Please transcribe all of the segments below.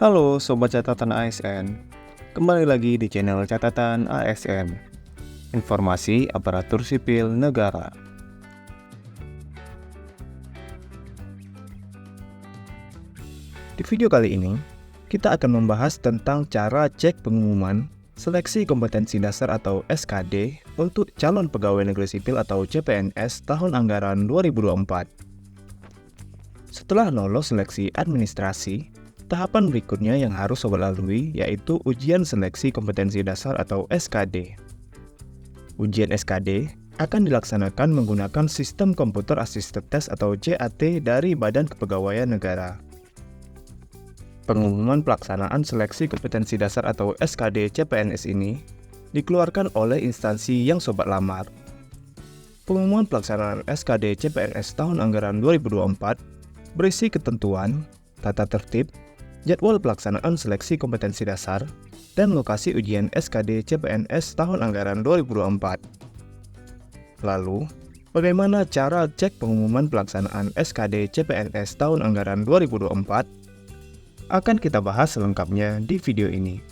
Halo Sobat Catatan ASN, kembali lagi di channel Catatan ASN, Informasi Aparatur Sipil Negara. Di video kali ini, kita akan membahas tentang cara cek pengumuman Seleksi Kompetensi Dasar atau SKD untuk calon pegawai negeri sipil atau CPNS tahun anggaran 2024. Setelah lolos seleksi administrasi, tahapan berikutnya yang harus Sobat lalui yaitu Ujian Seleksi Kompetensi Dasar atau SKD. Ujian SKD akan dilaksanakan menggunakan Sistem Komputer Assisted Test atau CAT dari Badan Kepegawaian Negara. Pengumuman pelaksanaan Seleksi Kompetensi Dasar atau SKD CPNS ini dikeluarkan oleh instansi yang Sobat lamar. Pengumuman pelaksanaan SKD CPNS tahun anggaran 2024 berisi ketentuan, tata tertib, jadwal pelaksanaan seleksi kompetensi dasar, dan lokasi ujian SKD CPNS tahun anggaran 2024. Lalu, bagaimana cara cek pengumuman pelaksanaan SKD CPNS tahun anggaran 2024? Akan kita bahas selengkapnya di video ini.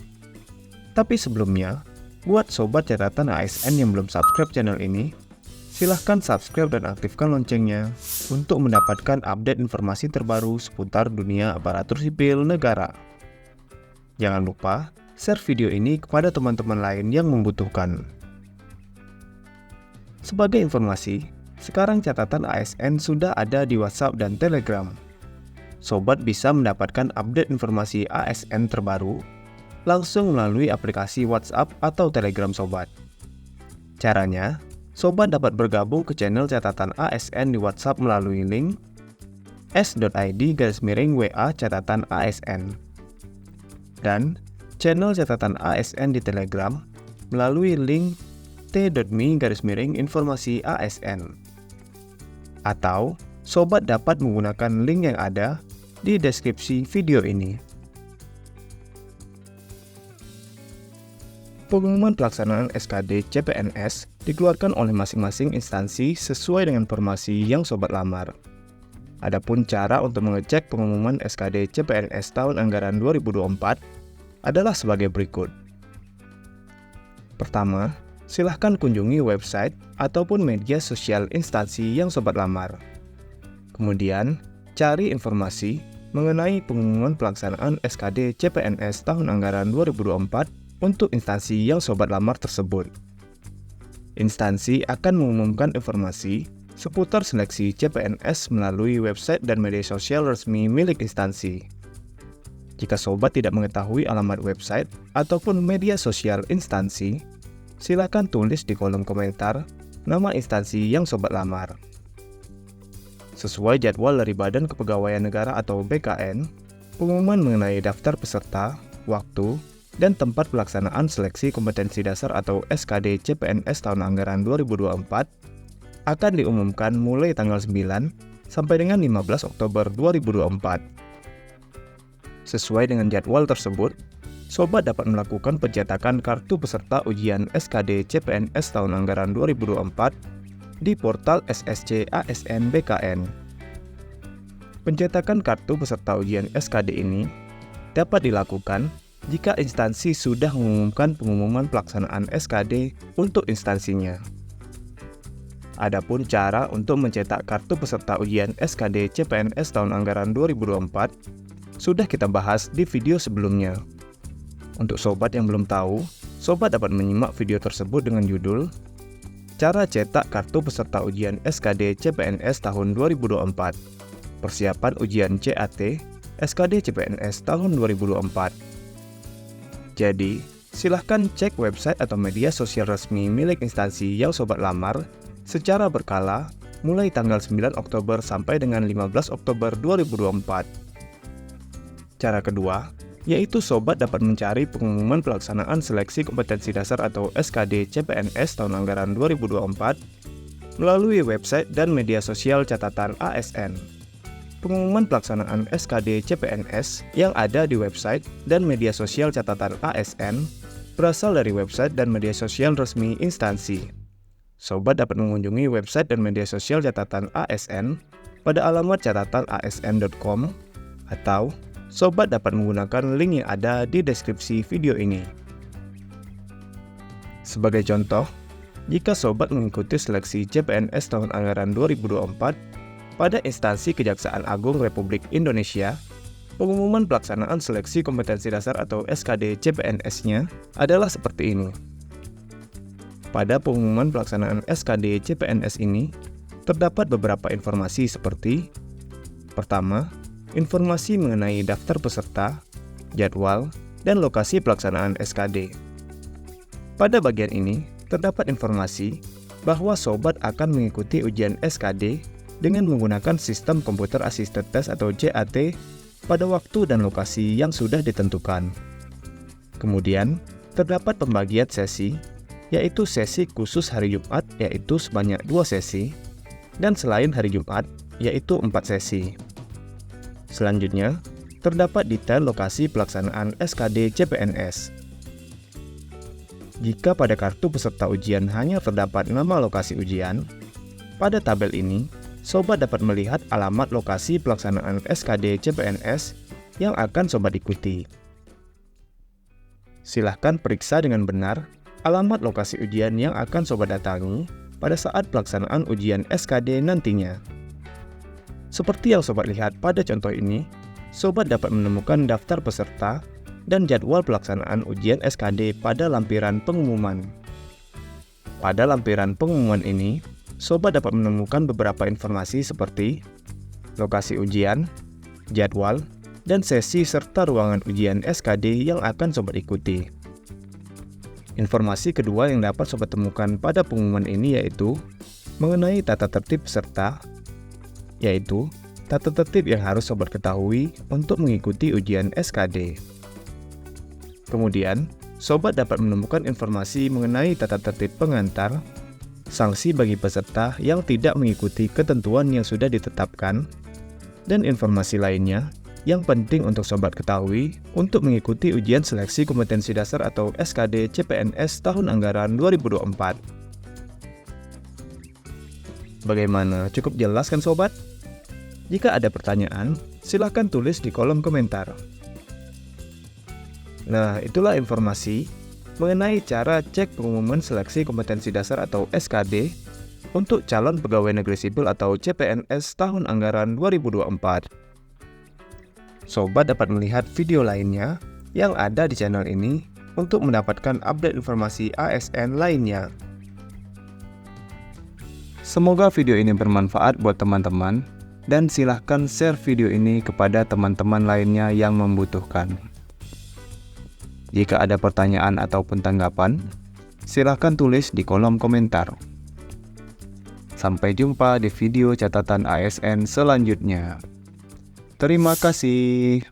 Tapi sebelumnya, buat Sobat Catatan ASN yang belum subscribe channel ini, silahkan subscribe dan aktifkan loncengnya untuk mendapatkan update informasi terbaru seputar dunia aparatur sipil negara. Jangan lupa share video ini kepada teman-teman lain yang membutuhkan. Sebagai informasi, sekarang catatan ASN sudah ada di WhatsApp dan Telegram. Sobat bisa mendapatkan update informasi ASN terbaru langsung melalui aplikasi WhatsApp atau Telegram Sobat. Caranya, Sobat dapat bergabung ke channel catatan ASN di WhatsApp melalui link s.id/WA catatan ASN dan channel catatan ASN di Telegram melalui link t.me/informasi ASN. Atau Sobat dapat menggunakan link yang ada di deskripsi video ini. Pengumuman pelaksanaan SKD CPNS dikeluarkan oleh masing-masing instansi sesuai dengan formasi yang Sobat lamar. Adapun cara untuk mengecek pengumuman SKD CPNS tahun anggaran 2024 adalah sebagai berikut. Pertama, silahkan kunjungi website ataupun media sosial instansi yang Sobat lamar. Kemudian, cari informasi mengenai pengumuman pelaksanaan SKD CPNS tahun anggaran 2024 untuk instansi yang Sobat lamar tersebut. Instansi akan mengumumkan informasi seputar seleksi CPNS melalui website dan media sosial resmi milik instansi. Jika Sobat tidak mengetahui alamat website ataupun media sosial instansi, silakan tulis di kolom komentar nama instansi yang Sobat lamar. Sesuai jadwal dari Badan Kepegawaian Negara atau BKN, pengumuman mengenai daftar peserta, waktu, dan tempat pelaksanaan seleksi kompetensi dasar atau SKD CPNS tahun anggaran 2024 akan diumumkan mulai tanggal 9 sampai dengan 15 Oktober 2024. Sesuai dengan jadwal tersebut, Sobat dapat melakukan pencetakan kartu peserta ujian SKD CPNS tahun anggaran 2024 di portal SSC ASN BKN. Pencetakan kartu peserta ujian SKD ini dapat dilakukan jika instansi sudah mengumumkan pengumuman pelaksanaan SKD untuk instansinya. Adapun cara untuk mencetak kartu peserta ujian SKD CPNS tahun anggaran 2024 sudah kita bahas di video sebelumnya. Untuk Sobat yang belum tahu, Sobat dapat menyimak video tersebut dengan judul Cara Cetak Kartu Peserta Ujian SKD CPNS tahun 2024, Persiapan Ujian CAT SKD CPNS tahun 2024. Jadi, silahkan cek website atau media sosial resmi milik instansi yang Sobat lamar secara berkala mulai tanggal 9 Oktober sampai dengan 15 Oktober 2024. Cara kedua, yaitu Sobat dapat mencari pengumuman pelaksanaan seleksi kompetensi dasar atau SKD CPNS tahun anggaran 2024 melalui website dan media sosial catatan ASN. Pengumuman pelaksanaan SKD CPNS yang ada di website dan media sosial catatan ASN berasal dari website dan media sosial resmi instansi. Sobat dapat mengunjungi website dan media sosial catatan ASN pada alamat catatan asn.com atau sobat dapat menggunakan link yang ada di deskripsi video ini. Sebagai contoh, jika sobat mengikuti seleksi CPNS tahun anggaran 2024 pada instansi Kejaksaan Agung Republik Indonesia, pengumuman pelaksanaan seleksi kompetensi dasar atau SKD CPNS-nya adalah seperti ini. Pada pengumuman pelaksanaan SKD CPNS ini, terdapat beberapa informasi seperti: pertama, informasi mengenai daftar peserta, jadwal, dan lokasi pelaksanaan SKD. Pada bagian ini, terdapat informasi bahwa sobat akan mengikuti ujian SKD dengan menggunakan sistem Computer Assisted Test atau CAT pada waktu dan lokasi yang sudah ditentukan. Kemudian, terdapat pembagian sesi, yaitu sesi khusus hari Jumat yaitu sebanyak 2 sesi, dan selain hari Jumat yaitu 4 sesi. Selanjutnya, terdapat detail lokasi pelaksanaan SKD CPNS. Jika pada kartu peserta ujian hanya terdapat nama lokasi ujian, pada tabel ini, sobat dapat melihat alamat lokasi pelaksanaan SKD CPNS yang akan sobat ikuti. Silahkan periksa dengan benar alamat lokasi ujian yang akan sobat datangi pada saat pelaksanaan ujian SKD nantinya. Seperti yang sobat lihat pada contoh ini, sobat dapat menemukan daftar peserta dan jadwal pelaksanaan ujian SKD pada lampiran pengumuman. Pada lampiran pengumuman ini, sobat dapat menemukan beberapa informasi seperti lokasi ujian, jadwal, dan sesi serta ruangan ujian SKD yang akan sobat ikuti. Informasi kedua yang dapat sobat temukan pada pengumuman ini yaitu mengenai tata tertib peserta, yaitu tata tertib yang harus sobat ketahui untuk mengikuti ujian SKD. Kemudian, sobat dapat menemukan informasi mengenai tata tertib pengantar, sanksi bagi peserta yang tidak mengikuti ketentuan yang sudah ditetapkan, dan informasi lainnya yang penting untuk sobat ketahui untuk mengikuti ujian seleksi kompetensi dasar atau SKD CPNS tahun anggaran 2024. Bagaimana? Cukup jelas kan sobat? Jika ada pertanyaan, silahkan tulis di kolom komentar. Nah, itulah informasi mengenai cara cek pengumuman seleksi kompetensi dasar atau SKD untuk calon pegawai negeri sipil atau CPNS tahun anggaran 2024. Sobat dapat melihat video lainnya yang ada di channel ini untuk mendapatkan update informasi ASN lainnya. Semoga video ini bermanfaat buat teman-teman dan silahkan share video ini kepada teman-teman lainnya yang membutuhkan. Jika ada pertanyaan ataupun tanggapan, silahkan tulis di kolom komentar. Sampai jumpa di video catatan ASN selanjutnya. Terima kasih.